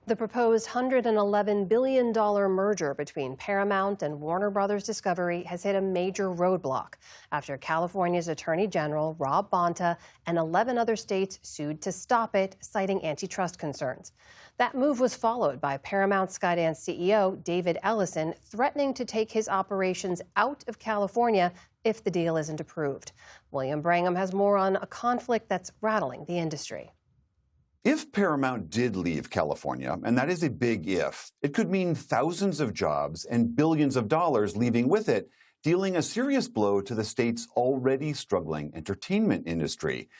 The proposed $111 billion merger between Paramount and Warner Bros. Discovery has hit a major roadblock after California's Attorney General Rob Bonta and 11 other states sued to stop it, citing antitrust concerns. That move was followed by Paramount Skydance CEO David Ellison threatening to take his operations out of California if the deal isn't approved. William Brangham has more on a conflict that's rattling the industry. If Paramount did leave California, and that is a big if, it could mean thousands of jobs and billions of dollars leaving with it, dealing a serious blow to the state's already struggling entertainment industry.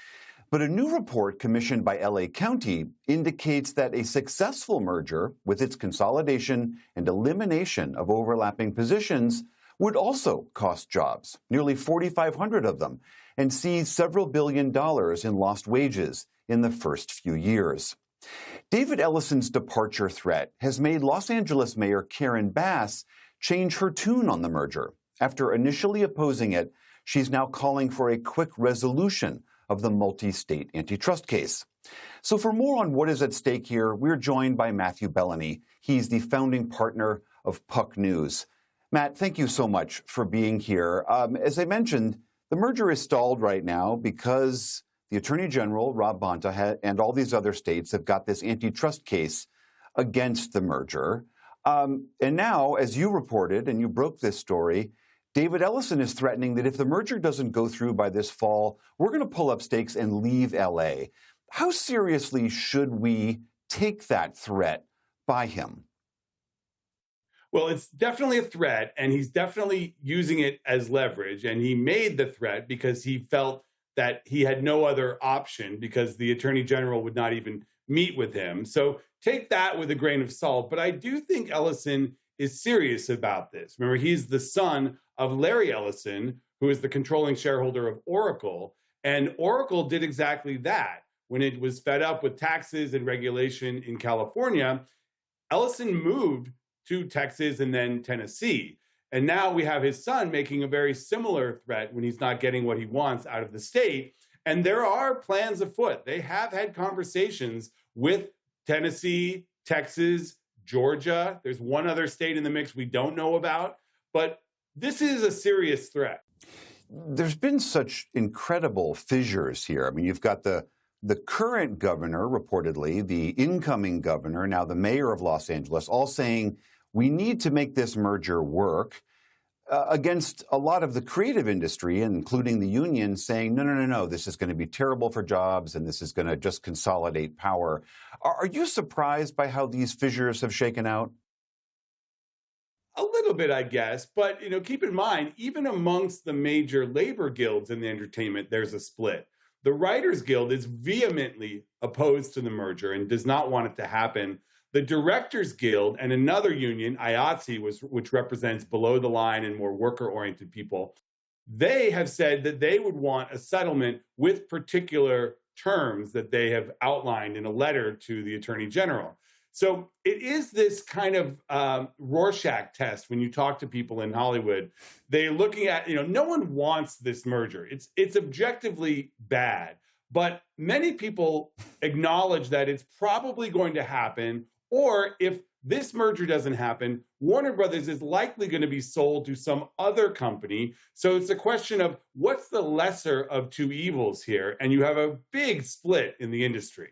But a new report commissioned by LA County indicates that a successful merger, with its consolidation and elimination of overlapping positions, would also cost jobs, nearly 4,500 of them, and see several $billion in lost wages in the first few years. David Ellison's departure threat has made Los Angeles Mayor Karen Bass change her tune on the merger. After initially opposing it, she's now calling for a quick resolution of the multi-state antitrust case. So for more on what is at stake here, we're joined by Matthew Belloni. He's the founding partner of Puck News. Matt, thank you so much for being here. As I mentioned, the merger is stalled right now because the Attorney General, Rob Bonta, and all these other states have got this antitrust case against the merger. And now, as you reported, and you broke this story, David Ellison is threatening that if the merger doesn't go through by this fall, we're going to pull up stakes and leave L.A. How seriously should we take that threat by him? Well, it's definitely a threat, and he's definitely using it as leverage. And he made the threat because he felt that he had no other option because the Attorney General would not even meet with him. So take that with a grain of salt. But I do think Ellison is serious about this. Remember, he's the son of Larry Ellison, who is the controlling shareholder of Oracle. And Oracle did exactly that. When it was fed up with taxes and regulation in California, Ellison moved to Texas and then Tennessee. And now we have his son making a very similar threat when he's not getting what he wants out of the state. And there are plans afoot. They have had conversations with Tennessee, Texas, Georgia. There's one other state in the mix we don't know about. But this is a serious threat. There's been such incredible fissures here. I mean, you've got the current governor, reportedly, the incoming governor, now the mayor of Los Angeles, all saying we need to make this merger work against a lot of the creative industry, including the union, saying, no, this is going to be terrible for jobs and this is going to just consolidate power. Are you surprised by how these fissures have shaken out? A little bit, I guess. But, keep in mind, even amongst the major labor guilds in the entertainment, there's a split. The Writers Guild is vehemently opposed to the merger and does not want it to happen. The Directors Guild and another union, IATSE, which represents below the line and more worker-oriented people, they have said that they would want a settlement with particular terms that they have outlined in a letter to the Attorney General. So it is this kind of Rorschach test when you talk to people in Hollywood. They're looking at, no one wants this merger. It's objectively bad. But many people acknowledge that it's probably going to happen. Or if this merger doesn't happen, Warner Brothers is likely going to be sold to some other company. So it's a question of what's the lesser of two evils here? And you have a big split in the industry.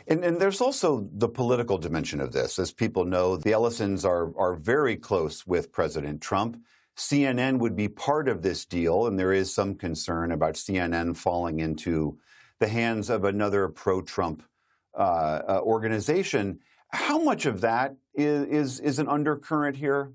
And there's also the political dimension of this. As people know, the Ellisons are very close with President Trump. CNN would be part of this deal, and there is some concern about CNN falling into the hands of another pro-Trump organization. How much of that is an undercurrent here?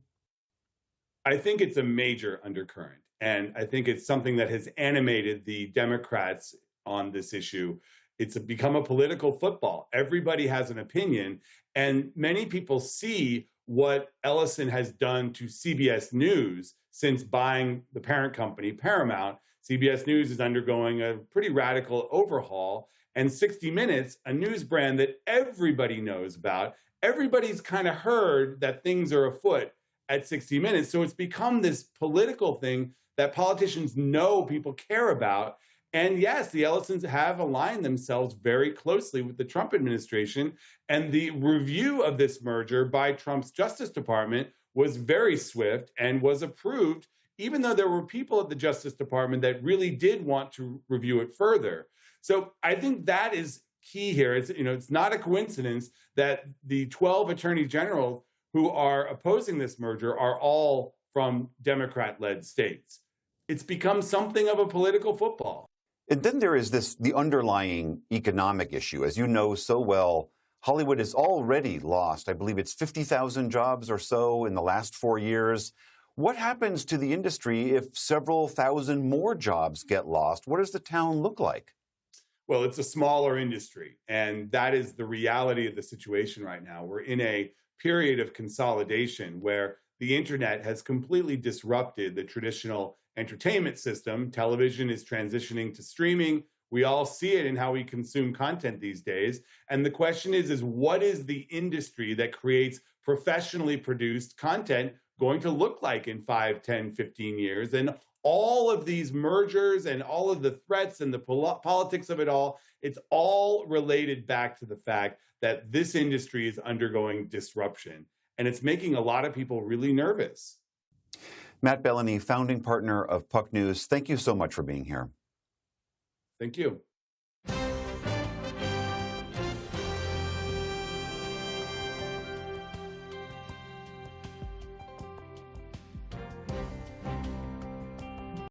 I think it's a major undercurrent, and I think it's something that has animated the Democrats on this issue. It's become a political football. Everybody has an opinion, and many people see what Ellison has done to CBS News since buying the parent company, Paramount. CBS News is undergoing a pretty radical overhaul, and 60 Minutes, a news brand that everybody knows about, everybody's kind of heard that things are afoot at 60 Minutes. So it's become this political thing that politicians know people care about. And yes, the Ellisons have aligned themselves very closely with the Trump administration. And the review of this merger by Trump's Justice Department was very swift and was approved, even though there were people at the Justice Department that really did want to review it further. So I think that is key here. It's not a coincidence that the 12 attorney generals who are opposing this merger are all from Democrat-led states. It's become something of a political football. And then there is the underlying economic issue. As you know so well, Hollywood has already lost, I believe it's 50,000 jobs or so in the last 4 years. What happens to the industry if several thousand more jobs get lost? What does the town look like? Well, it's a smaller industry, and that is the reality of the situation right now. We're in a period of consolidation where the internet has completely disrupted the traditional entertainment system. Television is transitioning to streaming. We all see it in how we consume content these days. And the question is what is the industry that creates professionally produced content going to look like in 5, 10, 15 years? And all of these mergers and all of the threats and the politics of it all, it's all related back to the fact that this industry is undergoing disruption. And it's making a lot of people really nervous. Matt Belloni, founding partner of Puck News, thank you so much for being here. Thank you.